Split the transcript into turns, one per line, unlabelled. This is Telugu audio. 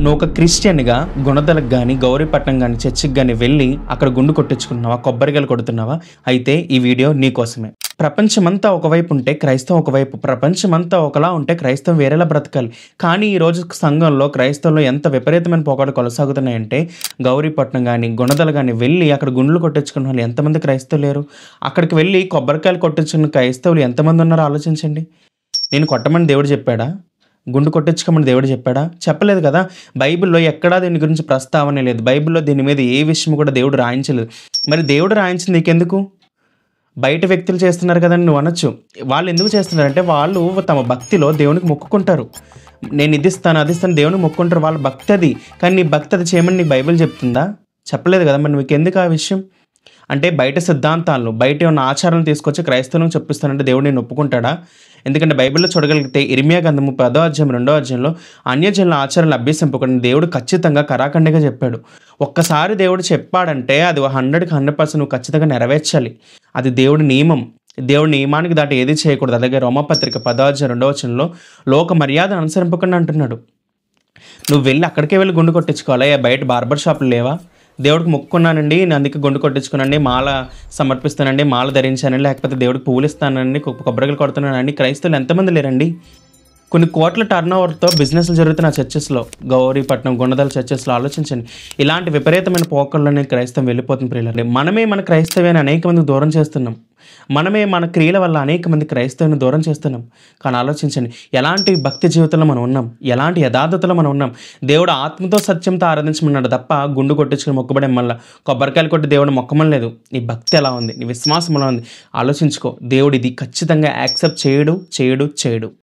నువ్వు ఒక క్రిస్టియన్గా గుణదలకు కానీ గౌరీపట్నం కానీ చర్చికి కానీ వెళ్ళి అక్కడ గుండు కొట్టించుకున్నావా, కొబ్బరికాయలు కొడుతున్నావా? అయితే ఈ వీడియో నీకోసమే. ప్రపంచమంతా ఒకవైపు ఉంటే క్రైస్తవం ఒకవైపు, ప్రపంచమంతా ఒకలా ఉంటే క్రైస్తవం వేరేలా బ్రతకాలి. కానీ ఈరోజు సంఘంలో క్రైస్తవంలో ఎంత విపరీతమైన పోకడలు కొనసాగుతున్నాయంటే, గౌరీపట్నం కానీ గుణదలు కానీ వెళ్ళి అక్కడ గుండ్లు కొట్టించుకున్న వాళ్ళు ఎంతమంది క్రైస్తవులు లేరు? అక్కడికి వెళ్ళి కొబ్బరికాయలు కొట్టించుకున్న క్రైస్తవులు ఎంతమంది ఉన్నారో ఆలోచించండి. నేను కొట్టమని దేవుడు చెప్పాడా? గుండు కొట్టించుకోమని దేవుడు చెప్పాడా? చెప్పలేదు కదా. బైబిల్లో ఎక్కడా దీని గురించి ప్రస్తావన లేదు. బైబిల్లో దీని మీద ఏ విషయం కూడా దేవుడు రాయించలేదు. మరి దేవుడు రాయించింది నీకెందుకు? బయట వ్యక్తులు చేస్తున్నారు కదని నువ్వు అనొచ్చు. వాళ్ళు ఎందుకు చేస్తున్నారంటే వాళ్ళు తమ భక్తిలో దేవునికి మొక్కుకుంటారు. నేను ఇది ఇస్తాను అది ఇస్తాను దేవునికి మొక్కుంటారు, వాళ్ళ భక్తి అది. కానీ నీ భక్తి అది చేయమని నీకు బైబిల్ చెప్తుందా? చెప్పలేదు కదా. మరి నీకు ఎందుకు ఆ విషయం? అంటే బయట సిద్ధాంతాలను, బయట ఉన్న ఆచారాలను తీసుకొచ్చి క్రైస్తవులను చెప్పిస్తానంటే దేవుడు నేను ఒప్పుకుంటాడా? ఎందుకంటే బైబిల్లో చూడగలిగితే ఇర్మియా గ్రంథము 10వ అధ్యాయం 2వ అధ్యాయంలో అన్యజనుల ఆచారాలను అభ్యసింపకుండా దేవుడు ఖచ్చితంగా కరాఖండిగా చెప్పాడు. ఒక్కసారి దేవుడు చెప్పాడంటే అది 100కి 100% నువ్వు ఖచ్చితంగా నెరవేర్చాలి. అది దేవుడి నియమం. దేవుడి నియమానికి దాటి ఏది చేయకూడదు. అలాగే రోమపత్రిక 10వ అధ్యాయం 2వ వచనంలో లోక మర్యాద అనుసరింపకుండా అంటున్నాడు. నువ్వు వెళ్ళి అక్కడికే వెళ్ళి గుండు కొట్టించుకోవాలి. బయట బార్బర్ షాపులు లేవా? దేవుడికి మొక్కున్నానండి, నేను అందుకే గుండు కొట్టించుకున్నానండి, మాల సమర్పిస్తానండి, మాల ధరించానండి, లేకపోతే దేవుడికి పూలు ఇస్తానండి, కొబ్బరికాయలు కొడుతున్నానండి. క్రైస్తవులు ఎంతమంది లేరండి? కొన్ని కోట్ల టర్న్ ఓవర్తో బిజినెస్లు జరుగుతున్న చర్చెస్లో, గౌరీపట్నం గుణదల చర్చెస్లో ఆలోచించండి. ఇలాంటి విపరీతమైన పోకళ్ళని క్రైస్తవం వెళ్ళిపోతుంది ప్రియులండి. మనమే మన క్రైస్తవ్యాన్ని అనేక మందికి దూరం చేస్తున్నాం. మనమే మన క్రియల వల్ల అనేక మంది క్రైస్తవుని దూరం చేస్తున్నాం. కానీ ఆలోచించండి, ఎలాంటి భక్తి జీవితంలో మనం ఉన్నాం, ఎలాంటి యథార్థతలో మనం ఉన్నాం. దేవుడు ఆత్మతో సత్యంతో ఆరాధించమన్నాడు తప్ప గుండు కొట్టించుకుని మొక్కబడే మళ్ళీ కొబ్బరికాయలు కొట్టి దేవుడు మొక్కమని లేదు. నీ భక్తి ఎలా ఉంది, నీ విశ్వాసం ఎలా ఉంది ఆలోచించుకో. దేవుడు ఇది ఖచ్చితంగా యాక్సెప్ట్ చేయడు.